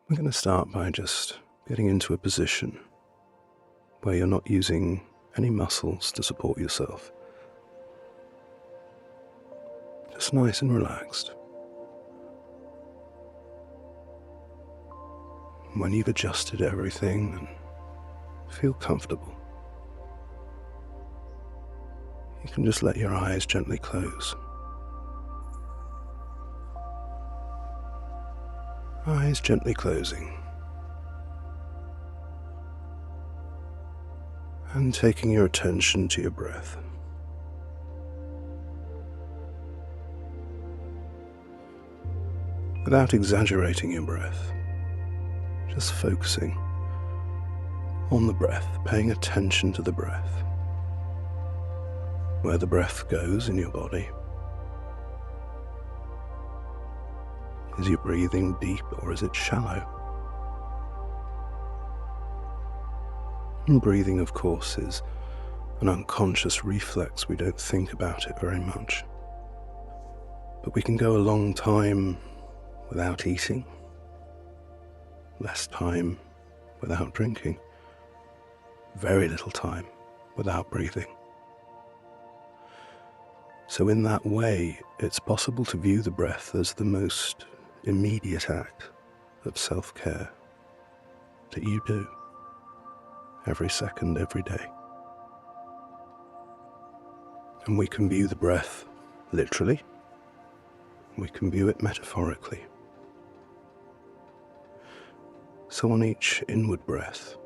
We're going to start by just getting into a position where you're not using any muscles to support yourself. Just nice and relaxed. When you've adjusted everything and feel comfortable, you can just let your eyes gently close. Eyes gently closing. And taking your attention to your breath. Without exaggerating your breath, just focusing on the breath, paying attention to the breath, where the breath goes in your body. Is your breathing deep or is it shallow? And breathing, of course, is an unconscious reflex. We don't think about it very much. But we can go a long time without eating, less time without drinking, very little time without breathing. So in that way, it's possible to view the breath as the most immediate act of self-care that you do every second, every day. And we can view the breath literally, we can view it metaphorically. So on each inward breath,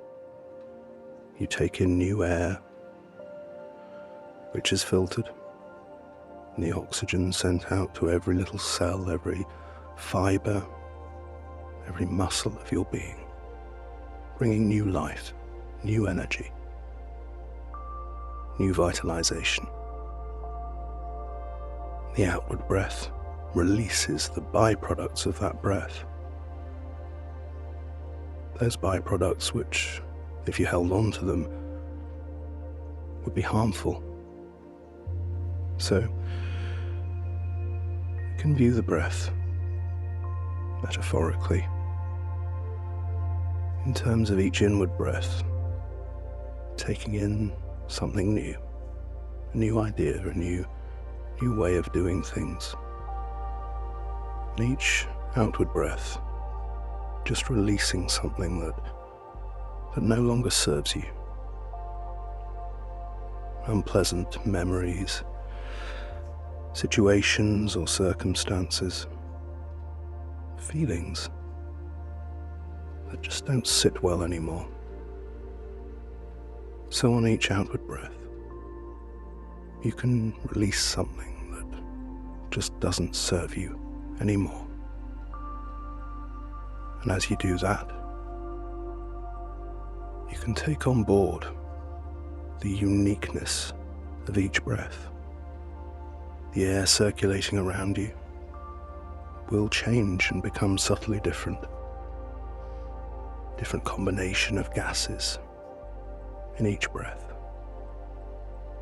you take in new air, which is filtered, and the oxygen sent out to every little cell, every fiber, every muscle of your being, bringing new life, new energy, new vitalization. The outward breath releases the byproducts of that breath. Those byproducts which, if you held on to them, would be harmful. So, you can view the breath metaphorically in terms of each inward breath, taking in something new, a new idea, a new way of doing things. And each outward breath, just releasing something that no longer serves you. Unpleasant memories, situations or circumstances, feelings that just don't sit well anymore. So on each outward breath, you can release something that just doesn't serve you anymore. And as you do that, you can take on board the uniqueness of each breath. The air circulating around you will change and become subtly different. Different combination of gases in each breath.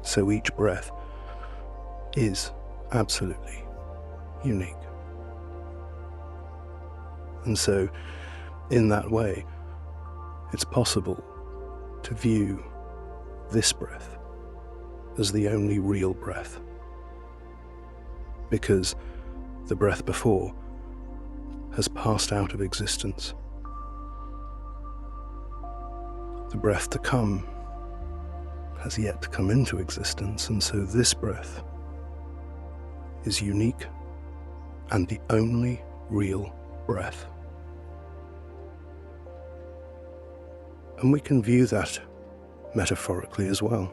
So each breath is absolutely unique. And so, in that way, it's possible to view this breath as the only real breath. Because the breath before has passed out of existence. The breath to come has yet to come into existence, and so this breath is unique and the only real breath. And we can view that metaphorically as well,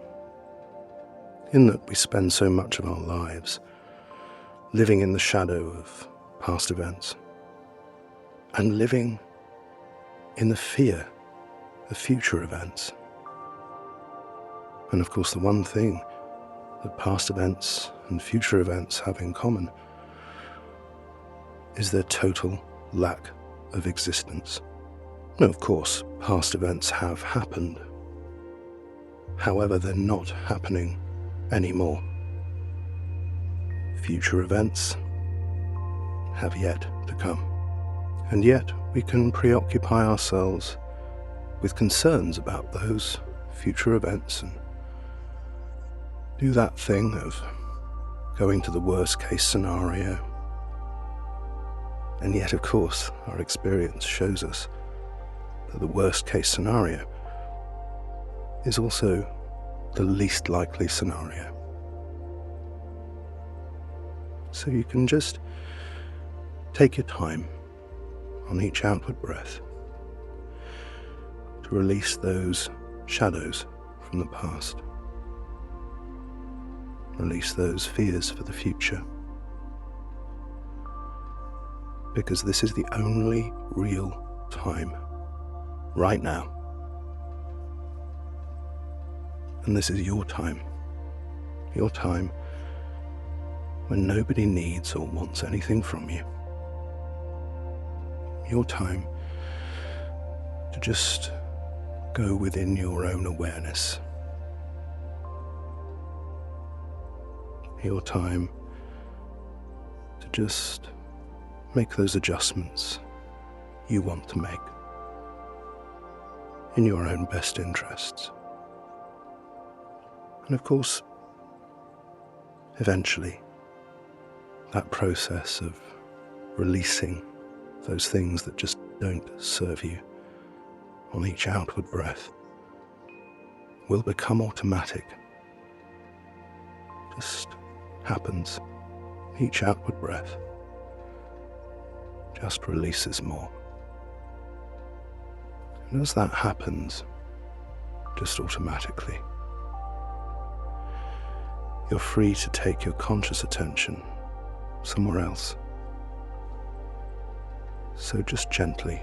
in that we spend so much of our lives living in the shadow of past events and living in the fear of future events. And of course, the one thing that past events and future events have in common is their total lack of existence. Now, of course, past events have happened. However, they're not happening anymore. Future events have yet to come. And yet, we can preoccupy ourselves with concerns about those future events and do that thing of going to the worst case scenario. And yet, of course, our experience shows us that the worst case scenario is also the least likely scenario. So you can just take your time on each outward breath to release those shadows from the past. Release those fears for the future. Because this is the only real time, right now. And this is your time when nobody needs or wants anything from you. Your time to just go within your own awareness. Your time to just make those adjustments you want to make in your own best interests. And of course, eventually, that process of releasing those things that just don't serve you on each outward breath will become automatic. Just happens. Each outward breath just releases more. And as that happens, just automatically, you're free to take your conscious attention somewhere else. So just gently,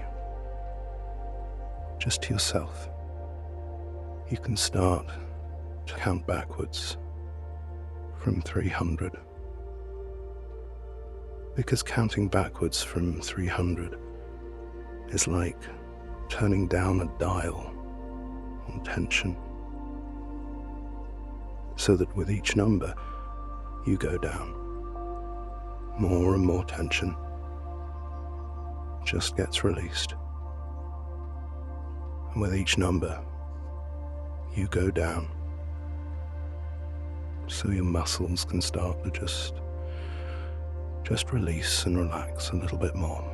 just to yourself, you can start to count backwards from 300. Because counting backwards from 300 is like turning down a dial on tension, so that with each number you go down. More and more tension just gets released. And with each number you go down, so your muscles can start to just release and relax a little bit more.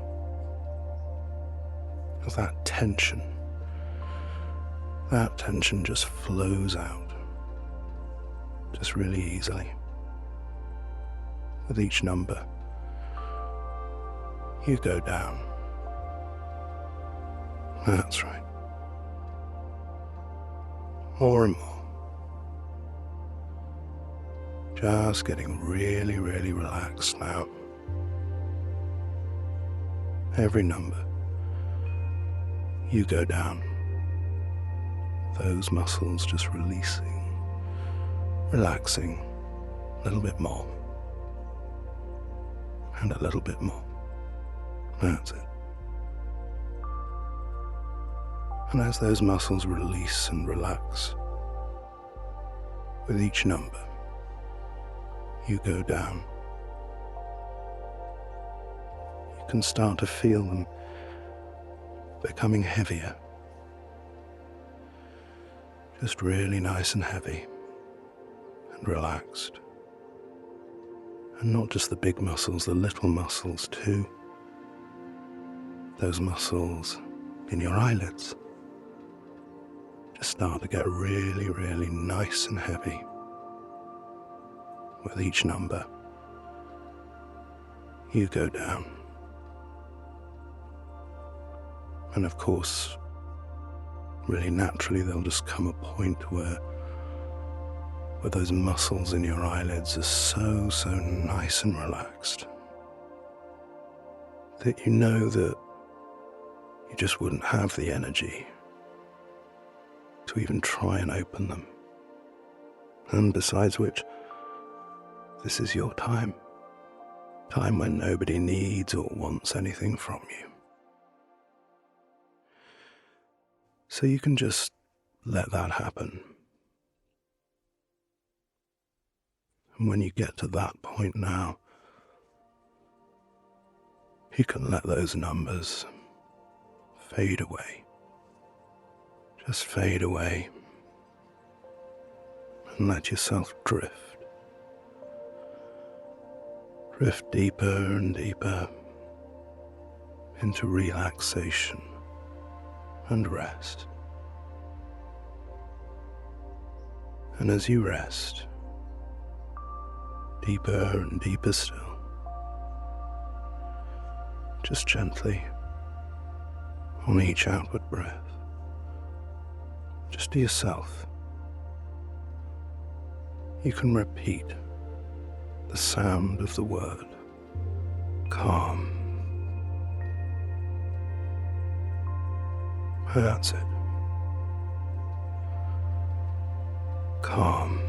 As that tension just flows out, just really easily. With each number, you go down. That's right. More and more. Just getting really, really relaxed now. Every number, you go down. Those muscles just releasing, relaxing a little bit more. And a little bit more. That's it. And as those muscles release and relax, with each number, you go down. You can start to feel them becoming heavier. Just really nice and heavy and relaxed. And not just the big muscles, the little muscles too. Those muscles in your eyelids just start to get really, really nice and heavy. With each number, you go down. And of course, really naturally, there'll just come a point where those muscles in your eyelids are so nice and relaxed that you know that you just wouldn't have the energy to even try and open them. And besides which, this is your time when nobody needs or wants anything from you. So you can just let that happen. And when you get to that point now, you can let those numbers fade away. Just fade away and let yourself drift. Drift deeper and deeper into relaxation and rest. And as you rest, deeper and deeper still, just gently on each outward breath, just to yourself, you can repeat the sound of the word calm. That's it. Calm.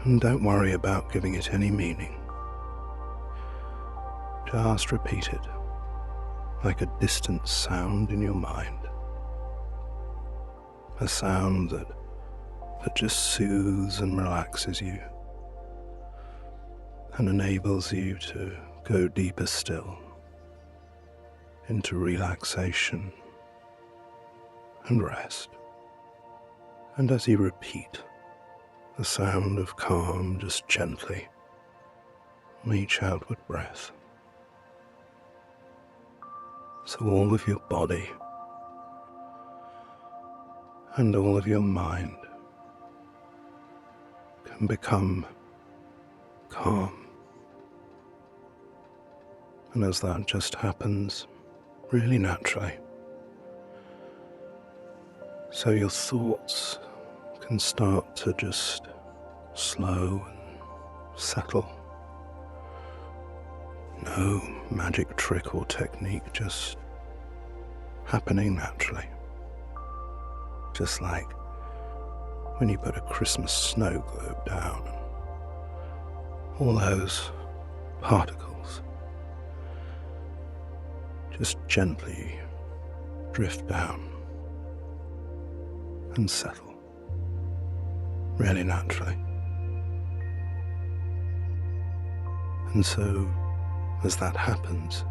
And don't worry about giving it any meaning. Just repeat it like a distant sound in your mind. A sound that just soothes and relaxes you and enables you to go deeper still into relaxation and rest. And as you repeat the sound of calm just gently on each outward breath, so all of your body and all of your mind can become calm. And as that just happens really naturally, so your thoughts can start to just slow and settle. No magic trick or technique, just happening naturally. Just like when you put a Christmas snow globe down and all those particles just gently drift down and settle really naturally. And so as that happens,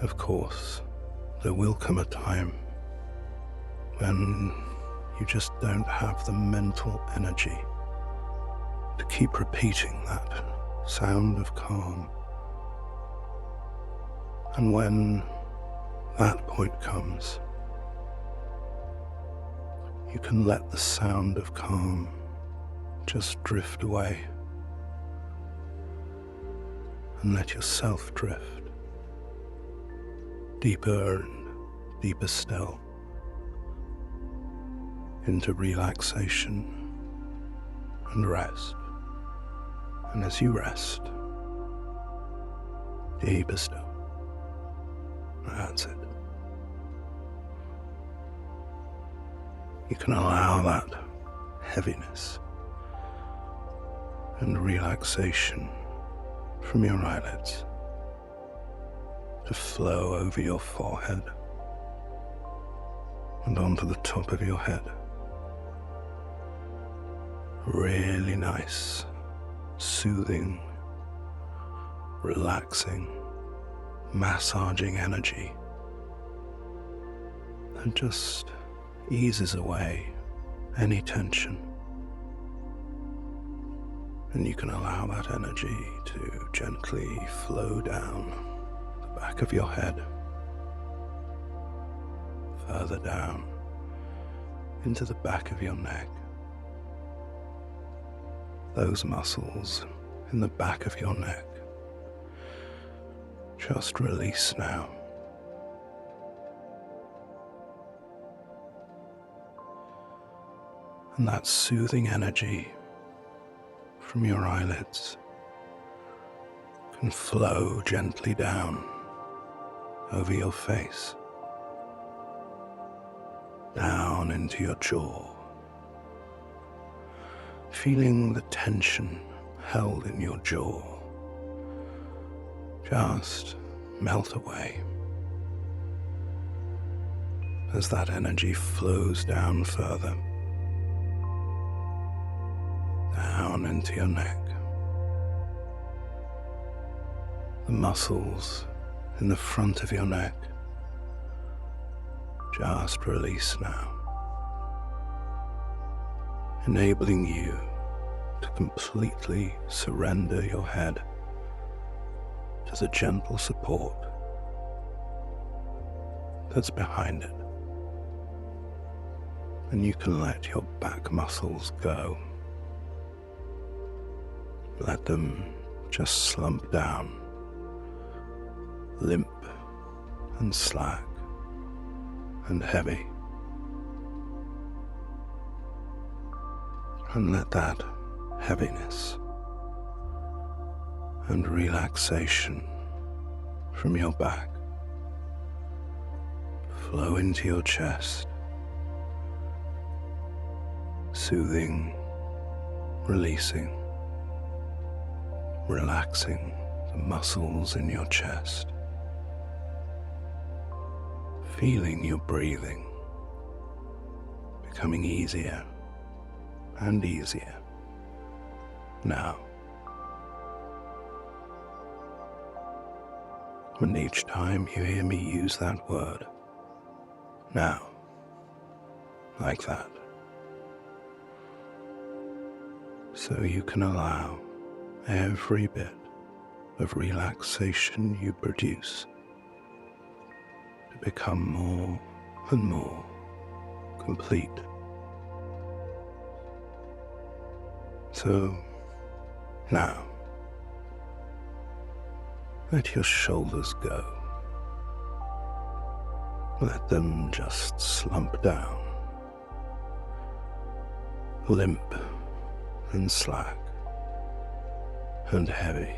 of course, there will come a time when you just don't have the mental energy to keep repeating that sound of calm. And when that point comes, you can let the sound of calm just drift away and let yourself drift deeper and deeper still into relaxation and rest. And as you rest, deeper still. That's it. You can allow that heaviness and relaxation from your eyelids to flow over your forehead and onto the top of your head. Really nice, soothing, relaxing, massaging energy that just eases away any tension. And you can allow that energy to gently flow down the back of your head, further down into the back of your neck. Those muscles in the back of your neck just release now. And that soothing energy from your eyelids can flow gently down over your face, down into your jaw, feeling the tension held in your jaw just melt away as that energy flows down further, down into your neck, the muscles in the front of your neck. Just release now, enabling you to completely surrender your head to the gentle support that's behind it. And you can let your back muscles go. Let them just slump down, limp and slack and heavy. And let that heaviness and relaxation from your back flow into your chest, soothing, releasing, relaxing the muscles in your chest, feeling your breathing becoming easier and easier now. And each time you hear me use that word, now, like that, so you can allow every bit of relaxation you produce to become more and more complete. So now, let your shoulders go. Let them just slump down, limp and slack and heavy.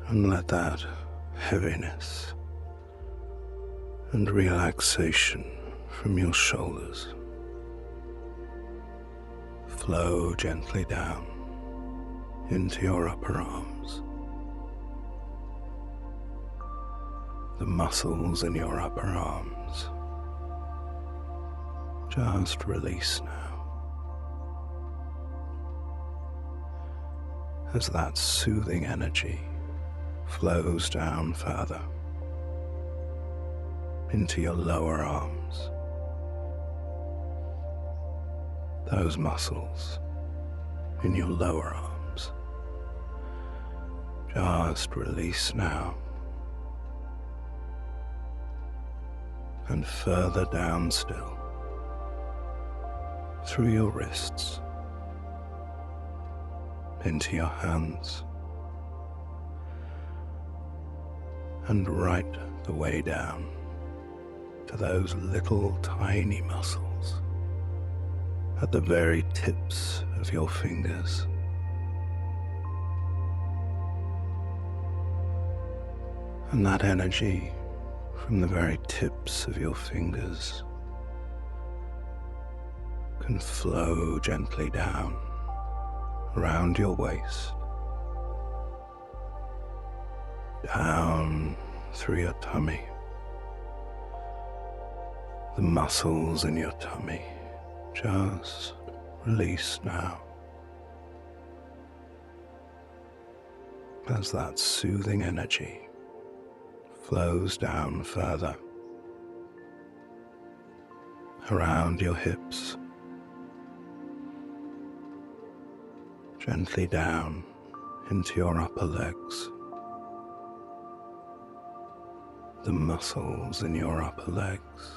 And let that heaviness and relaxation from your shoulders flow gently down into your upper arms. The muscles in your upper arms just release now, as that soothing energy flows down further into your lower arms. Those muscles in your lower arms just release now, and further down still through your wrists into your hands, and right the way down to those little tiny muscles at the very tips of your fingers. And that energy from the very tips of your fingers can flow gently down around your waist, down through your tummy. The muscles in your tummy just release now, as that soothing energy flows down further around your hips, gently down into your upper legs. The muscles in your upper legs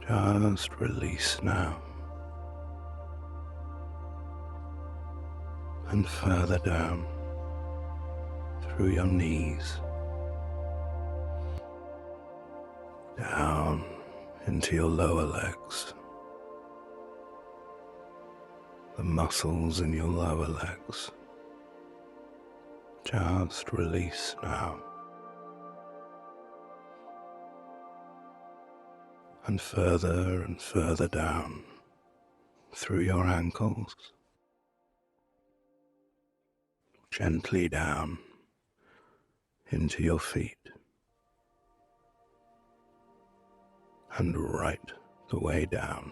just release now, and further down through your knees, down into your lower legs. The muscles in your lower legs just release now, and further down through your ankles, gently down into your feet, and right the way down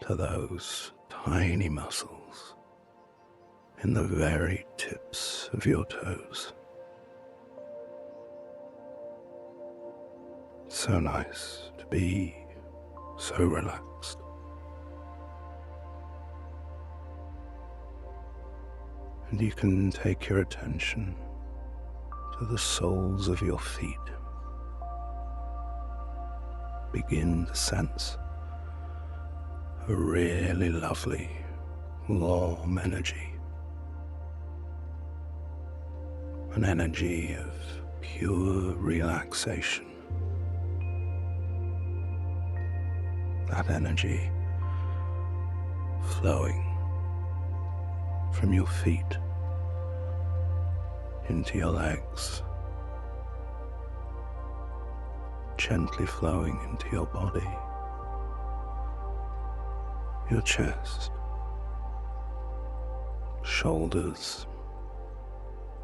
to those tiny muscles in the very tips of your toes. So nice to be so relaxed. And you can take your attention to the soles of your feet. Begin to sense a really lovely, warm energy. An energy of pure relaxation. That energy flowing from your feet into your legs, gently flowing into your body, your chest, shoulders,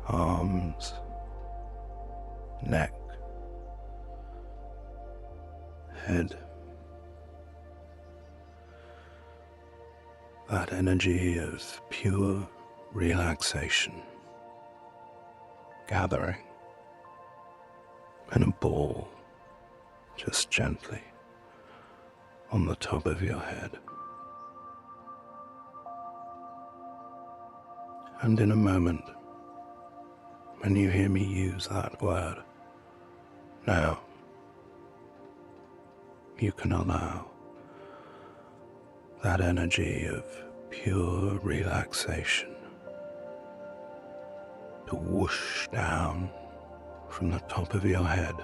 arms, neck, head. That energy of pure relaxation gathering in a ball just gently on the top of your head. And in a moment, when you hear me use that word, now you can allow that energy of pure relaxation to whoosh down from the top of your head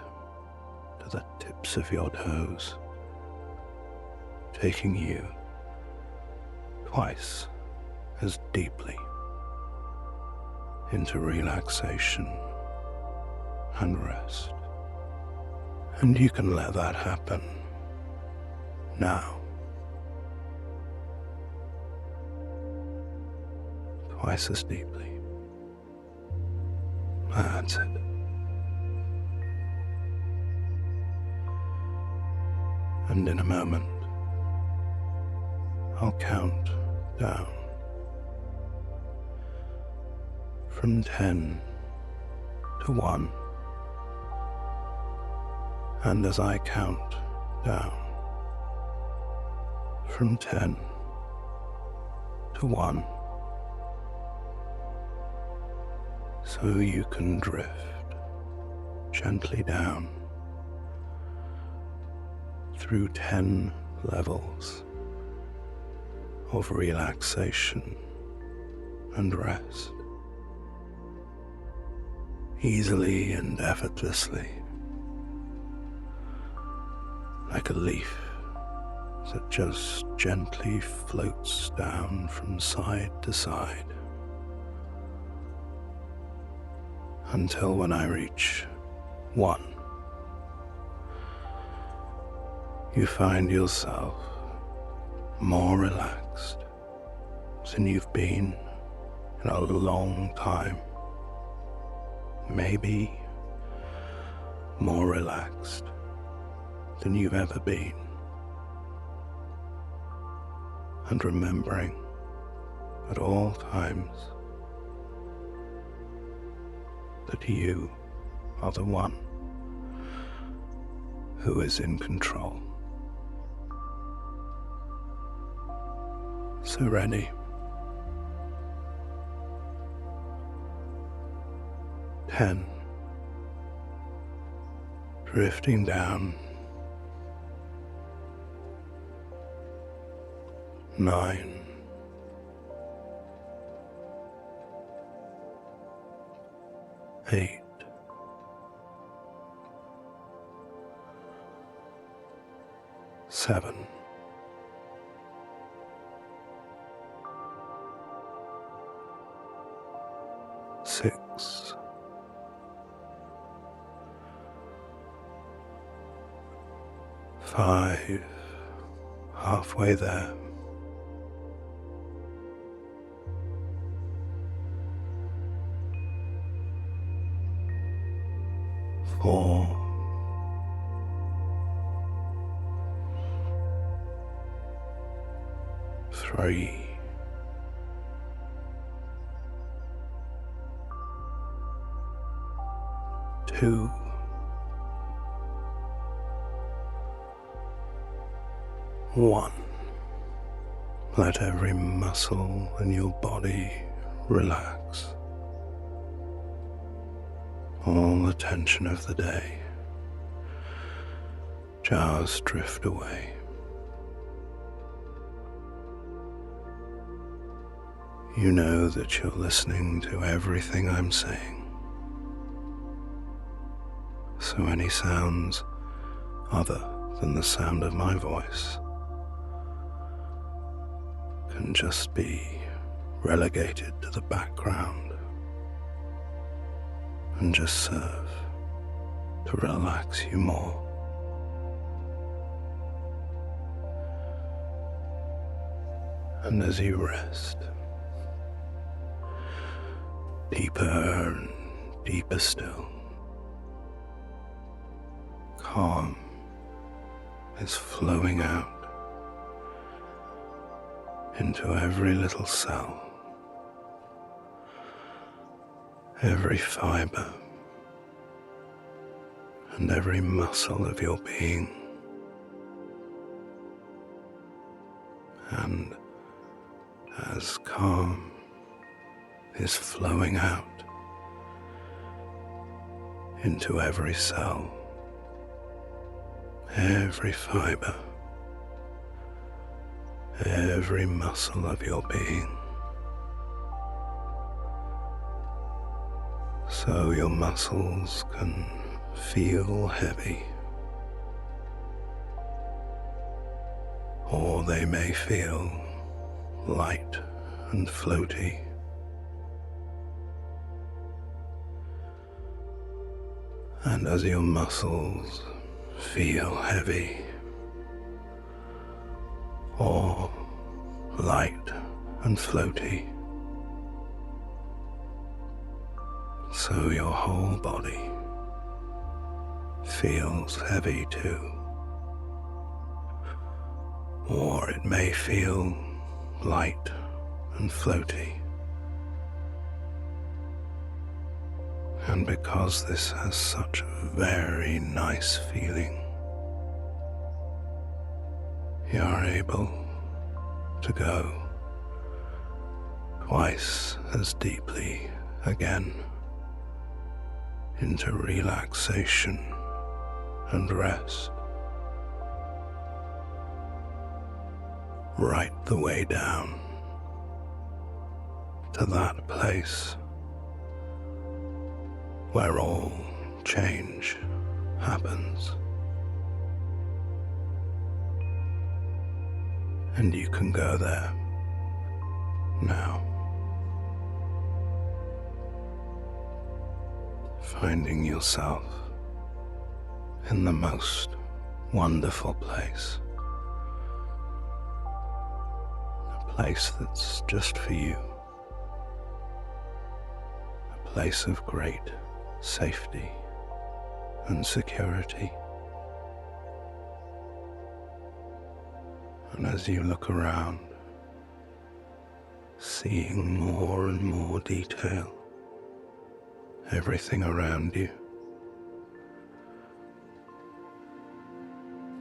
to the tips of your toes, taking you twice as deeply into relaxation and rest. And you can let that happen now. Twice as deeply. That's it. And in a moment, I'll count down from 10 to 1. And as I count down from 10 to 1, so you can drift gently down through 10 levels of relaxation and rest, easily and effortlessly, like a leaf that just gently floats down from side to side, until when I reach 1, you find yourself more relaxed than you've been in a long time. Maybe more relaxed than you've ever been. And remembering at all times that you are the one who is in control. So ready. 10. Drifting down. 9. 8. 7. 6. 5. Halfway there. 4. 3. 3, 2, 1. Let every muscle in your body relax. All the tension of the day just drift away. You know that you're listening to everything I'm saying, so any sounds other than the sound of my voice can just be relegated to the background and just serve to relax you more. And as you rest, deeper and deeper still, calm is flowing out into every little cell, every fiber, and every muscle of your being. And as calm is flowing out into every cell, every fiber, every muscle of your being, so your muscles can feel heavy, or they may feel light and floaty. And as your muscles feel heavy or light and floaty, so your whole body feels heavy too. Or it may feel light and floaty. And because this has such a very nice feeling, you are able to go twice as deeply again into relaxation and rest, right the way down to that place where all change happens. And you can go there now, finding yourself in the most wonderful place, a place that's just for you, a place of great safety and security. And as you look around, seeing more and more detail, everything around you,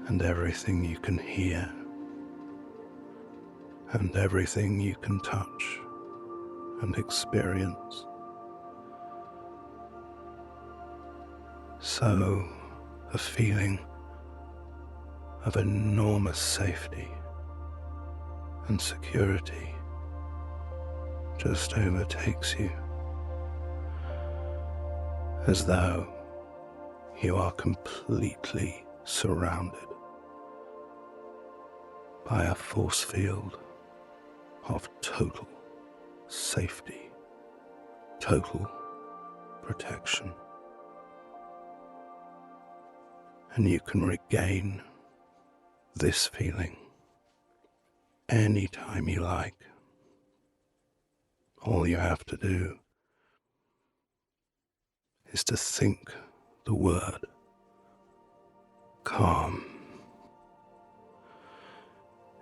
and everything you can hear, and everything you can touch and experience, so a feeling of enormous safety and security just overtakes you, as though you are completely surrounded by a force field of total safety, total protection. And you can regain this feeling anytime you like. All you have to do is to think the word calm,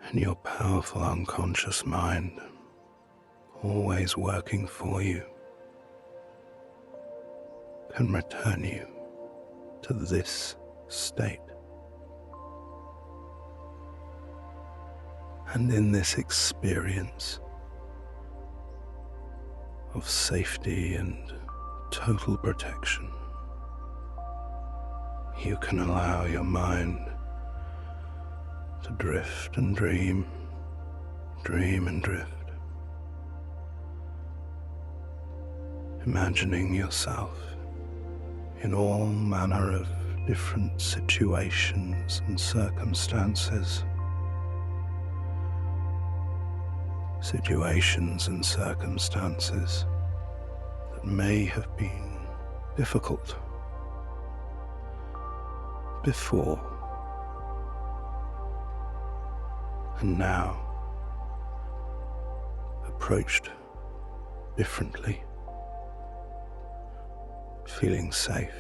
and your powerful unconscious mind, always working for you, can return you to this state. And in this experience of safety and total protection, you can allow your mind to drift and dream, dream and drift, imagining yourself in all manner of different situations and circumstances. Situations and circumstances that may have been difficult before, and now approached differently, feeling safe,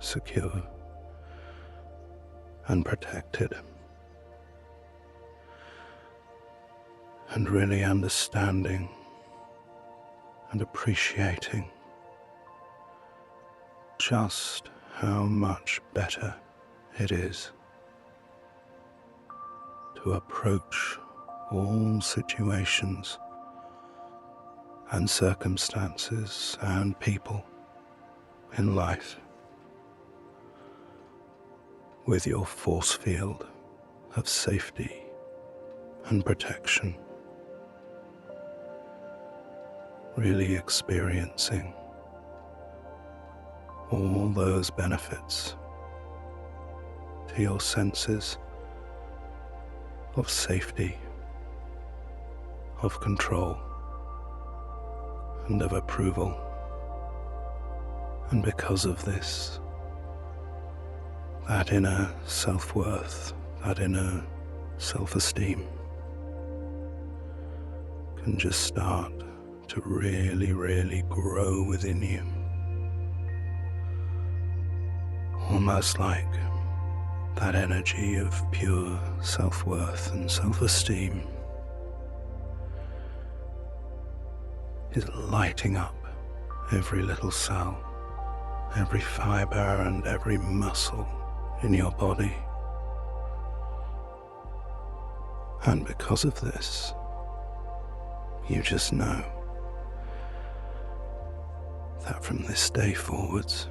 secure, and protected, and really understanding and appreciating just how much better it is to approach all situations and circumstances and people in life with your force field of safety and protection, really experiencing all those benefits to your senses of safety, of control, and of approval. And because of this, that inner self-worth, that inner self-esteem can just start to really, really grow within you. Almost like that energy of pure self-worth and self-esteem is lighting up every little cell, every fiber and every muscle in your body. And because of this, you just know that from this day forwards,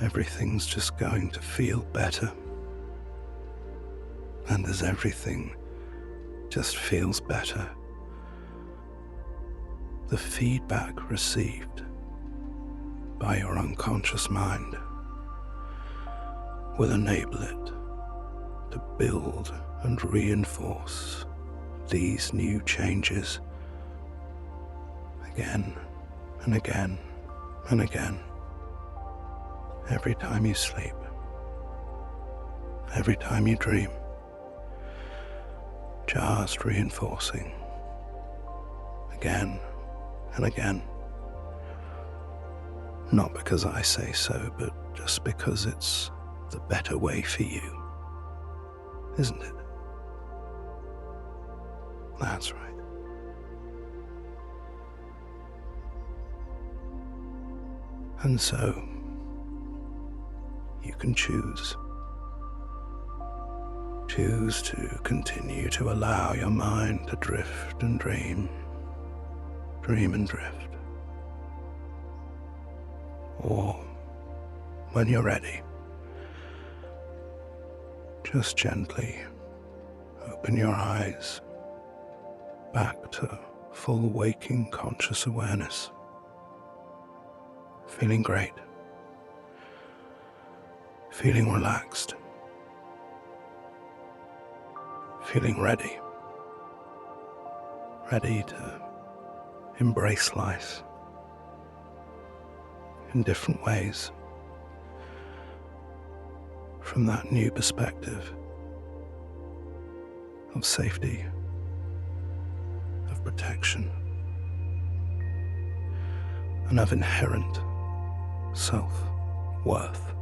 everything's just going to feel better. And as everything just feels better, the feedback received by your unconscious mind will enable it to build and reinforce these new changes again and again and again. Every time you sleep, every time you dream, just reinforcing again and again. Not because I say so, but just because it's the better way for you, isn't it? That's right. And so, you can choose to continue to allow your mind to drift and dream and drift. Or, when you're ready, just gently open your eyes back to full waking conscious awareness, feeling great, feeling relaxed, feeling ready to embrace life in different ways from that new perspective of safety, of protection, and of inherent self-worth.